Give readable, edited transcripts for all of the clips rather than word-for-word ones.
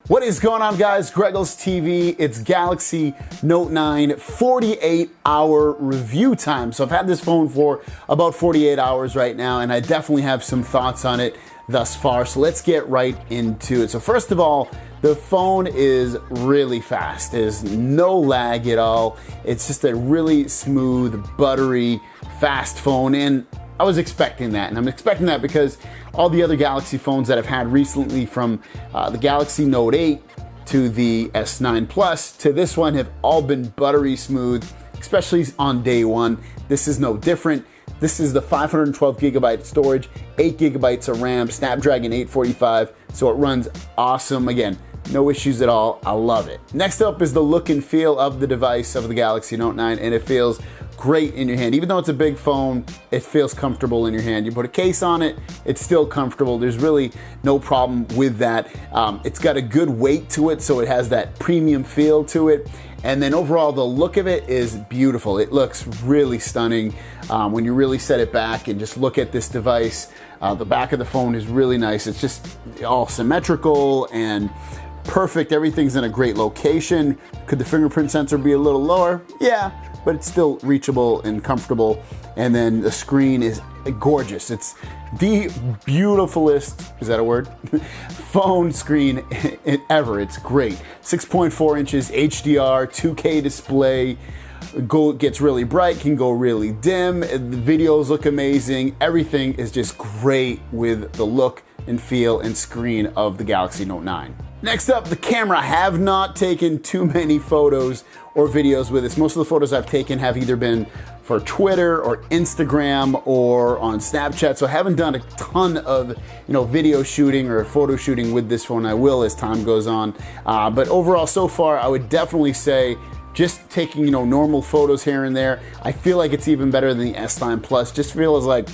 What is going on, guys? GregglesTV. It's Galaxy Note 9 48-hour review time. So I've had this phone for about 48 hours right now, and I definitely have some thoughts on it thus far. So let's get right into it. So first of all, the phone is really fast. There's no lag at all. It's just a really smooth, buttery, fast phone, and I was expecting that, and I'm expecting that because all the other Galaxy phones that I've had recently, from the Galaxy Note 8 to the S9 Plus to this one, have all been buttery smooth, especially on day one. This is no different. This is the 512 gigabyte storage, 8 gigabytes of RAM, Snapdragon 845, so it runs awesome. Again, no issues at all. I love it. Next up is the look and feel of the device, of the Galaxy Note 9, and it feels great in your hand. Even though it's a big phone, it feels comfortable in your hand. You put a case on it, it's still comfortable. There's really no problem with that. It's got a good weight to it, so it has that premium feel to it. And then overall, the look of it is beautiful. It looks really stunning when you really set it back and just look at this device. The back of the phone is really nice. It's just all symmetrical and perfect. Everything's in a great location. Could the fingerprint sensor be a little lower? Yeah, but it's still reachable and comfortable. And then the screen is gorgeous. It's the beautifulest, is that a word? phone screen ever. It's great. 6.4 inches HDR, 2K display. Gets really bright, can go really dim. The videos look amazing. Everything is just great with the look and feel and screen of the Galaxy Note 9. Next up, the camera. I have not taken too many photos or videos with this. Most of the photos I've taken have either been for Twitter or Instagram or on Snapchat, so I haven't done a ton of video shooting or photo shooting with this phone. I will as time goes on, but overall so far I would definitely say just taking normal photos here and there. I feel like it's even better than the S9 Plus. Just feels like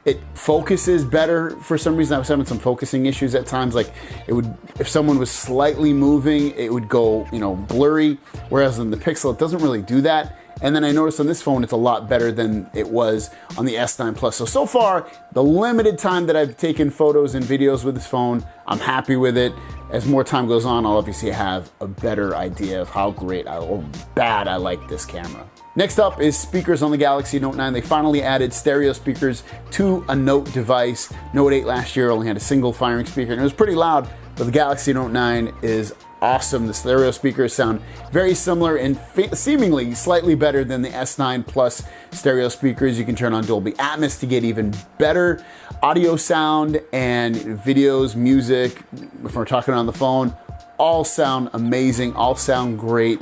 it focuses better for some reason. I was having some focusing issues at times. Like it would, if someone was slightly moving, it would go, blurry. Whereas in the Pixel, it doesn't really do that. And then I noticed on this phone, it's a lot better than it was on the S9 Plus. So far, the limited time that I've taken photos and videos with this phone, I'm happy with it. As more time goes on, I'll obviously have a better idea of how great or bad I like this camera. Next up is speakers on the Galaxy Note 9. They finally added stereo speakers to a Note device. Note 8 last year only had a single firing speaker, and it was pretty loud, but the Galaxy Note 9 is awesome. The stereo speakers sound very similar and seemingly slightly better than the S9 Plus stereo speakers. You can turn on Dolby Atmos to get even better audio sound, and videos, music, if we're talking on the phone, all sound amazing, all sound great.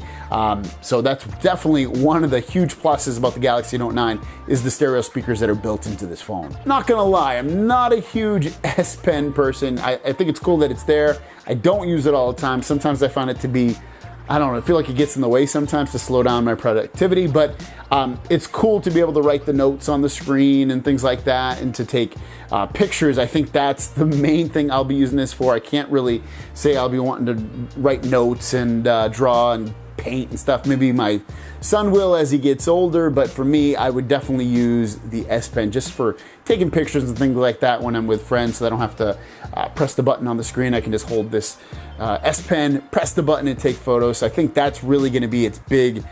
So that's definitely one of the huge pluses about the Galaxy Note 9 is the stereo speakers that are built into this phone. Not gonna lie, I'm not a huge S Pen person. I think it's cool that it's there. I don't use it all the time. Sometimes I find it to be, I don't know, I feel like it gets in the way sometimes to slow down my productivity, but it's cool to be able to write the notes on the screen and things like that, and to take pictures. I think that's the main thing I'll be using this for. I can't really say I'll be wanting to write notes and draw and paint and stuff. Maybe my son will as he gets older, but for me, I would definitely use the S Pen just for taking pictures and things like that when I'm with friends, so I don't have to press the button on the screen. I can just hold this S Pen, press the button, and take photos. So I think that's really going to be its big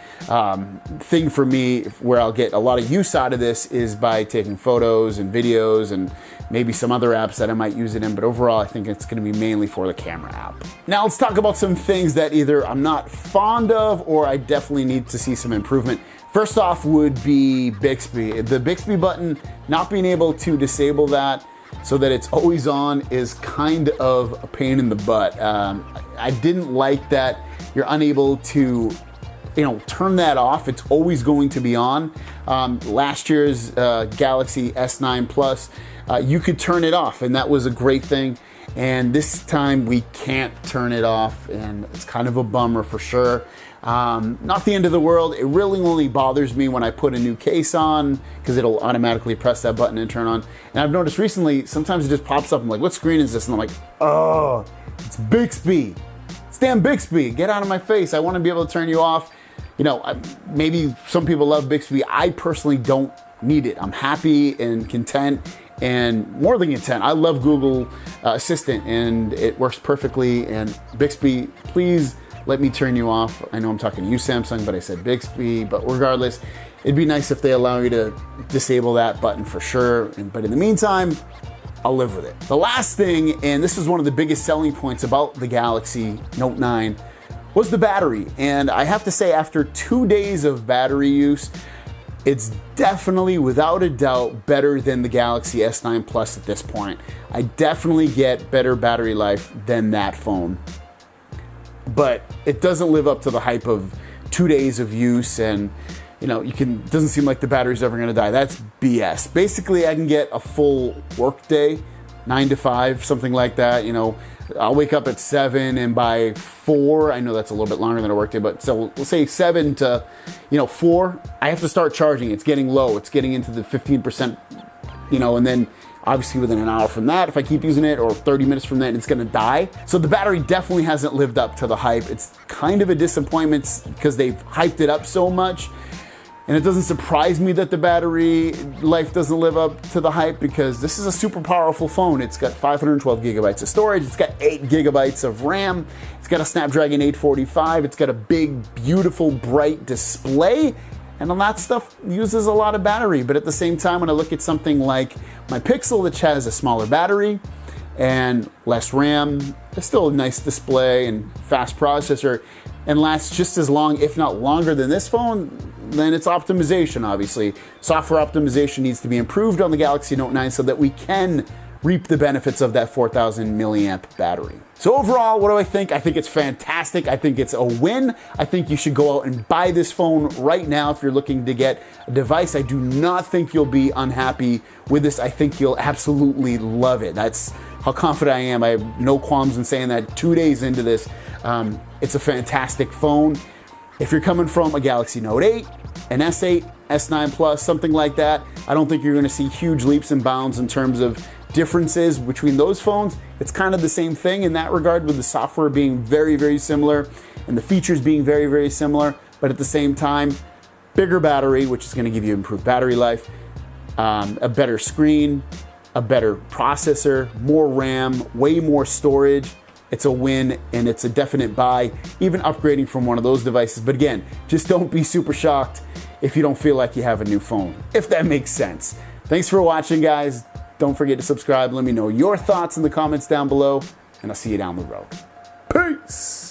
thing for me, where I'll get a lot of use out of this is by taking photos and videos and maybe some other apps that I might use it in, but overall I think it's going to be mainly for the camera app. Now let's talk about some things that either I'm not fond of or I definitely need to see some improvement. First off would be Bixby. The Bixby button, not being able to disable that so that it's always on is kind of a pain in the butt. I didn't like that you're unable to turn that off. It's always going to be on. Last year's Galaxy S9 Plus, you could turn it off, and that was a great thing. And this time we can't turn it off, and it's kind of a bummer for sure. Not the end of the world. It really only bothers me when I put a new case on, because it'll automatically press that button and turn on. And I've noticed recently, sometimes it just pops up. I'm like, what screen is this? And I'm like, oh, it's Bixby. It's damn Bixby. Get out of my face. I want to be able to turn you off. Maybe some people love Bixby. I personally don't need it. I'm happy and content and more than intent. I love Google Assistant, and it works perfectly. And Bixby, please let me turn you off. I know I'm talking to you, Samsung, but I said Bixby. But regardless, it'd be nice if they allow you to disable that button for sure. But in the meantime, I'll live with it. The last thing, and this is one of the biggest selling points about the Galaxy Note 9, was the battery. And I have to say, after 2 days of battery use, it's definitely, without a doubt, better than the Galaxy S9 Plus at this point. I definitely get better battery life than that phone. But it doesn't live up to the hype of 2 days of use, and doesn't seem like the battery's ever gonna die. That's BS. Basically, I can get a full work day, 9 to 5, something like that. I'll wake up at 7, and by 4, I know that's a little bit longer than a work day, but so we'll say 7 to 4, I have to start charging. It's getting low. It's getting into the 15%, and then obviously within an hour from that, if I keep using it, or 30 minutes from that, it's gonna die. So the battery definitely hasn't lived up to the hype. It's kind of a disappointment because they've hyped it up so much. And it doesn't surprise me that the battery life doesn't live up to the hype, because this is a super powerful phone. It's got 512 gigabytes of storage. It's got 8 gigabytes of RAM. It's got a Snapdragon 845. It's got a big, beautiful, bright display. And all that stuff uses a lot of battery. But at the same time, when I look at something like my Pixel, which has a smaller battery and less RAM, it's still a nice display and fast processor, and lasts just as long, if not longer, than this phone, then it's optimization, obviously. Software optimization needs to be improved on the Galaxy Note 9 so that we can reap the benefits of that 4,000 milliamp battery. So overall, what do I think? I think it's fantastic. I think it's a win. I think you should go out and buy this phone right now if you're looking to get a device. I do not think you'll be unhappy with this. I think you'll absolutely love it. That's how confident I am. I have no qualms in saying that 2 days into this. It's a fantastic phone. If you're coming from a Galaxy Note 8, an S8, S9 Plus, something like that, I don't think you're gonna see huge leaps and bounds in terms of differences between those phones. It's kind of the same thing in that regard, with the software being very, very similar and the features being very, very similar, but at the same time, bigger battery, which is gonna give you improved battery life, a better screen, a better processor, more RAM, way more storage. It's a win, and it's a definite buy, even upgrading from one of those devices. But again, just don't be super shocked if you don't feel like you have a new phone, if that makes sense. Thanks for watching, guys. Don't forget to subscribe. Let me know your thoughts in the comments down below, and I'll see you down the road. Peace.